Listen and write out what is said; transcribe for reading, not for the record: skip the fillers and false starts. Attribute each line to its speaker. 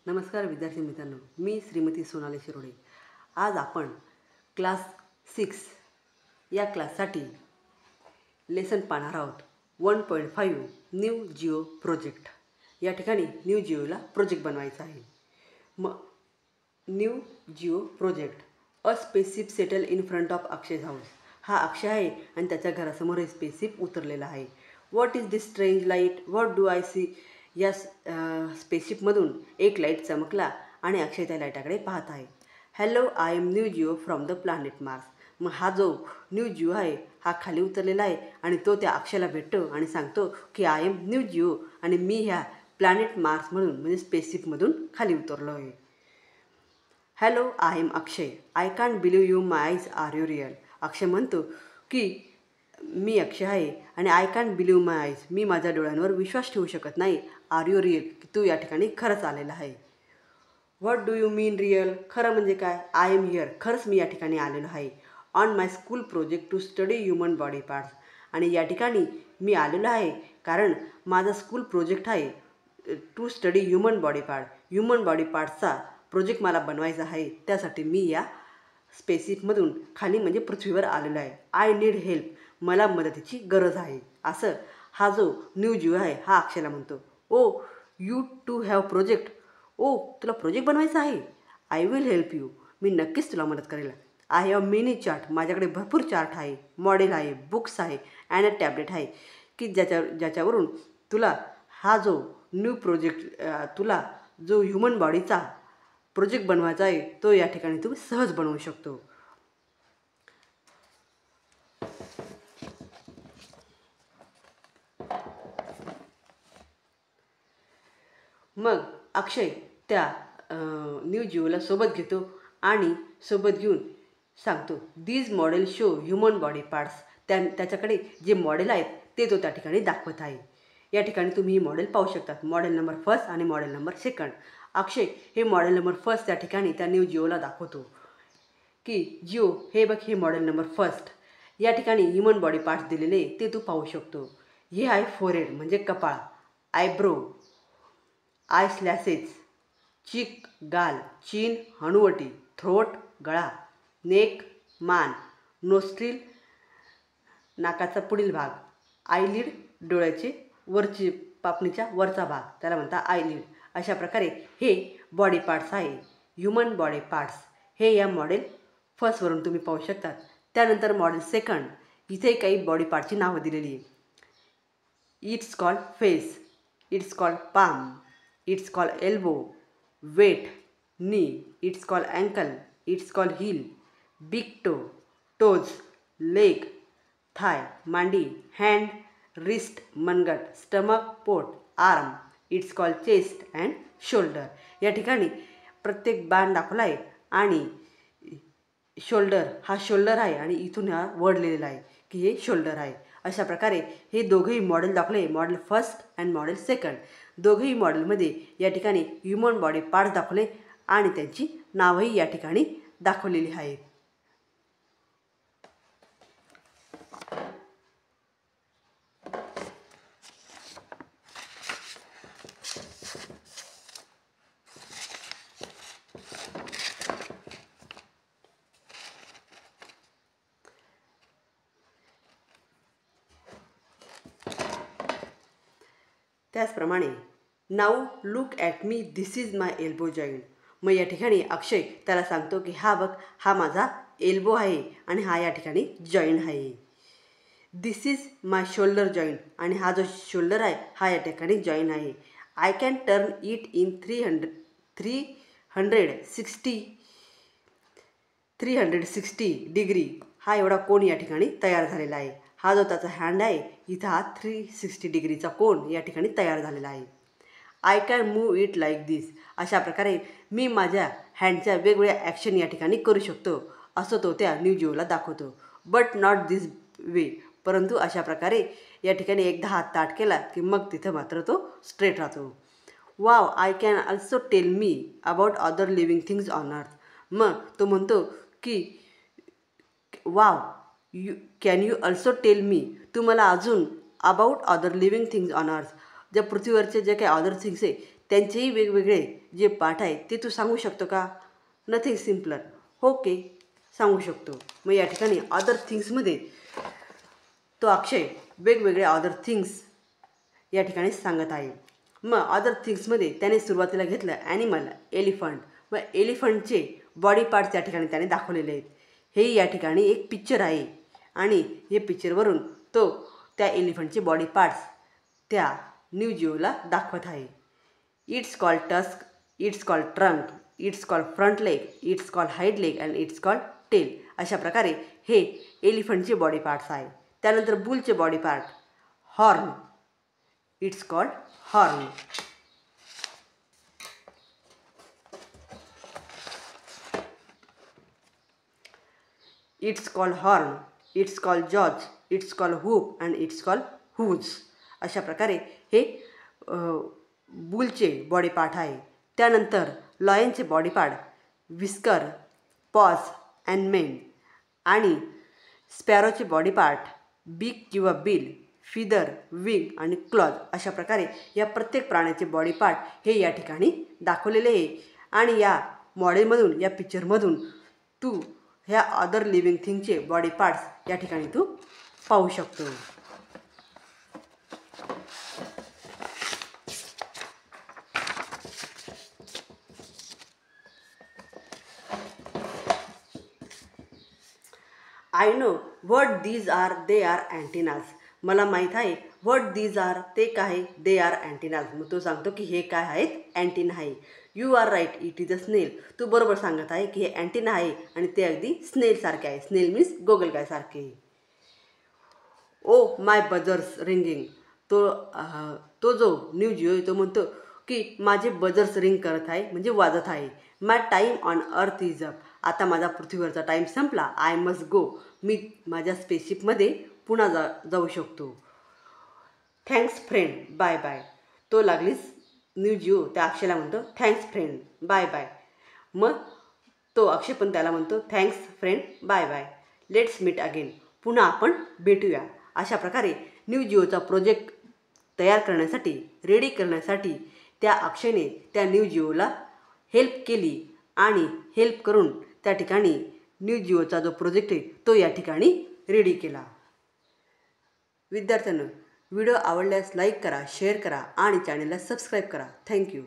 Speaker 1: नमस्कार विद्यार्थी मित्रांनो, मी श्रीमती सोनाली शिरोडे। आज आपण क्लास 6 या क्लाससाठी लेसन पाहणार आहोत। 1.5 न्यू जिओ प्रोजेक्ट। या ठिकाणी न्यू जिओला प्रोजेक्ट बनवायचा आहे। New Jio project a spaceship settle in front of Akshay house. हा अक्षय आहे आणि त्याच्या घरासमोर हे स्पेसशिप उतरलेला आहे। What is this strange light, what do I see. या स्पेसशिपमधून एक लाईट चमकला आणि अक्षय त्या लाईटाकडे पाहत आहे। Hello, I am new Geo from the planet Mars. मग हा जो न्यू जिओ आहे हा खाली उतरलेला आहे आणि तो त्या अक्षयला भेटतो आणि सांगतो की आय एम न्यू जिओ आणि मी ह्या प्लॅनेट मार्समधून म्हणजे स्पेसशिपमधून खाली उतरलो आहे। Hello, I am Akshay, I can't believe you my eyes, are you real. Akshay म्हणतो की मी अक्षय आहे आणि I can't believe my eyes, मी माझ्या डोळ्यांवर विश्वास ठेवू शकत नाही। आर यू रिअल, की तू या ठिकाणी खरंच आलेला आहे। What do you mean real, खरं म्हणजे काय। आय एम हिअर, खरंच मी या ठिकाणी आलेलो आहे। On my school project to study human body parts, आणि या ठिकाणी मी आलेलो आहे कारण माझा स्कूल प्रोजेक्ट आहे to study human body part. Human body पार्ट्सचा प्रोजेक्ट मला बनवायचा आहे, त्यासाठी मी या स्पेसशिपमधून खाली म्हणजे पृथ्वीवर आलेलो आहे। आय नीड हेल्प, मला मदतीची गरज आहे, असं हा जो न्यू जिओ आहे हा अक्षयला म्हणतो। ओ यू टू हॅव प्रोजेक्ट, ओ तुला प्रोजेक्ट बनवायचा आहे। आय विल हेल्प यू, मी नक्कीच तुला मदत करेल। आय हॅव मेनी चार्ट, माझ्याकडे भरपूर चार्ट आहे, मॉडेल आहे, बुक्स आहे अँड अ टॅबलेट आहे की ज्याच्यावरून तुला हा जो न्यू प्रोजेक्ट तुला जो ह्युमन बॉडीचा प्रोजेक्ट बनवायचा आहे तो या ठिकाणी तू सहज बनवू शकतो। मग अक्षय त्या न्यू जिओला सोबत घेतो आणि सोबत घेऊन सांगतो these model show human body parts. त्याच्याकडे जे मॉडेल आहेत ते तो त्या ठिकाणी दाखवत आहे। या ठिकाणी तुम्ही ही मॉडेल पाहू शकतात, मॉडेल नंबर 1 आणि मॉडेल नंबर 2। अक्षय हे मॉडेल नंबर 1 त्या ठिकाणी त्या न्यू जिओला दाखवतो की जिओ हे बघ, हे मॉडेल नंबर 1, या ठिकाणी ह्युमन बॉडी पार्ट्स दिलेले ते तू पाहू शकतो। हे आहे फोरहेड म्हणजे कपाळ, आयब्रो, आय स्लॅसेस, चीक गाल, चीन हनुवटी, थ्रोट गळा, नेक मान, नोस्ट्रिल नाकाचा पुढील भाग, आयलिड डोळ्याचे वरची पापणीच्या वरचा भाग, त्याला म्हणतात आयलिड। अशा प्रकारे हे बॉडी पार्ट्स आहे, ह्युमन बॉडी पार्ट्स। हे या मॉडेल 1 वरून तुम्ही पाहू शकतात। त्यानंतर मॉडेल 2, इथे काही बॉडी पार्टची नावं दिलेली आहे। It's called face, it's called palm, it's called elbow, waist, knee, it's called ankle, it's called heel, big toe, toes, leg, thigh मांडी, हँड, रिस्ट मनगट, स्टमक पोट, arm, it's called chest and shoulder. या ठिकाणी प्रत्येक बाण दाखवला आहे आणि शोल्डर हा शोल्डर आहे आणि इथून हा वर्ड लिहिलेला आहे की हे शोल्डर आहे। अशा प्रकारे हे दोघंही मॉडेल दाखवले, मॉडेल 1 अँड मॉडेल 2। दोघंही मॉडेलमध्ये या ठिकाणी ह्युमन बॉडी पार्ट्स दाखवले आणि त्यांची नावंही या ठिकाणी दाखवलेली आहेत। त्याचप्रमाणे now look at me, this is my elbow joint. मग या ठिकाणी अक्षय त्याला सांगतो की हा बघ, हा माझा एल्बो आहे आणि हा या ठिकाणी जॉईंट आहे। दिस इज माय शोल्डर जॉईंट, आणि हा जो शोल्डर आहे हा या ठिकाणी जॉईंट आहे। I can turn it in 360 degree, हा एवढा कोन या ठिकाणी तयार झालेला आहे। हा जो त्याचा हँड आहे इथं हा 360 डिग्रीचा कोन या ठिकाणी तयार झालेला आहे। I can move it like this, अशा प्रकारे मी माझ्या हँडच्या वेगवेगळ्या ॲक्शन या ठिकाणी करू शकतो, असं तो त्या न्यू जिओला दाखवतो। बट नॉट दिस वे, परंतु अशा प्रकारे या ठिकाणी एकदा हात ताट केला की मग तिथं मात्र तो स्ट्रेट राहतो। Wow, I can also tell me about other living things on earth. मग तो म्हणतो की wow, can you also tell me, तू मला अजून about other living things on earth, ज्या पृथ्वीवरचे जे काही अदर थिंग्स आहे त्यांचेही वेगवेगळे जे पाठ आहे ते तू सांगू शकतो का? Nothing simpler. ओके, सांगू शकतो. मग या ठिकाणी अदर थिंग्समध्ये तो अक्षय वेगवेगळे अदर थिंग्स या ठिकाणी सांगत आहे. मग अदर थिंग्समध्ये त्याने सुरुवातीला घेतलं ॲनिमल, एलिफंट. मग एलिफंटचे बॉडी पार्ट्स या ठिकाणी त्याने दाखवलेले आहेत. हे या ठिकाणी एक पिक्चर आहे आणि हे पिक्चरवरून तो त्या एलिफंटचे बॉडी पार्ट्स त्या न्यू जिओला दाखवत आहे. It's called tusk, it's called trunk, it's called front leg, it's called hind leg and it's called tail. अशा प्रकारे हे एलिफंटचे बॉडी पार्ट्स आहे. त्यानंतर बुलचे body part horn, it's called horn. It's called horn, it's called jaws, it's called hoof and it's called hooves. अशा प्रकारे हे बुलचे बॉडी पार्ट आहे. त्यानंतर लॉयनचे body part whisker, pause and main. आणि स्पॅरोचे बॉडी पार्ट बीक किंवा बिल, फिदर, विंग आणि क्लॉज. अशा प्रकारे या प्रत्येक प्राण्याचे बॉडी पार्ट हे या ठिकाणी दाखवलेले आहे. आणि या मॉडेलमधून, या पिक्चरमधून तू ह्या अदर लिव्हिंग थिंगचे बॉडी पार्ट्स या ठिकाणी तू पाहू शकतो. I know what these are, they are antennas. मला माहीत आहे व्हॉट दीज आर, ते काय, दे आर अँटिनाज. मग तो सांगतो की हे काय आहेत, अँटिना आहे. You are right, it is a snail. तू बरोबर सांगत आहे की हे अँटिना आहे आणि ते अगदी स्नेलसारखे आहे. स्नेल मीन्स गोगलगायसारखे. Oh my buzzer's ringing. तो जो न्यू जिओ तो म्हणतो की माझे बजर्स रिंग करत आहे, म्हणजे वाजत आहे. My time on earth is up. आता माझा पृथ्वीवरचा टाईम संपला. I must go. मी माझ्या स्पेसशिपमध्ये पुन्हा जाऊ शकतो. Thanks friend, bye bye. तो लागलीच न्यू जिओ त्या अक्षयला म्हणतो थँक्स फ्रेंड, बाय बाय. मग तो अक्षय पण त्याला म्हणतो thanks friend, bye bye. Let's meet again. पुन्हा आपण भेटूया. अशा प्रकारे न्यू जिओचा प्रोजेक्ट तयार करण्यासाठी, रेडी करण्यासाठी त्या अक्षयने त्या न्यू जिओला हेल्प केली आणि हेल्प करून त्या ठिकाणी न्यू जिओचा जो प्रोजेक्ट आहे तो या ठिकाणी रेडी केला. विद्यार्थ्यांनो, व्हिडिओ आवडल्यास लाईक करा, शेअर करा आणि चॅनलला सबस्क्राईब करा. थँक्यू.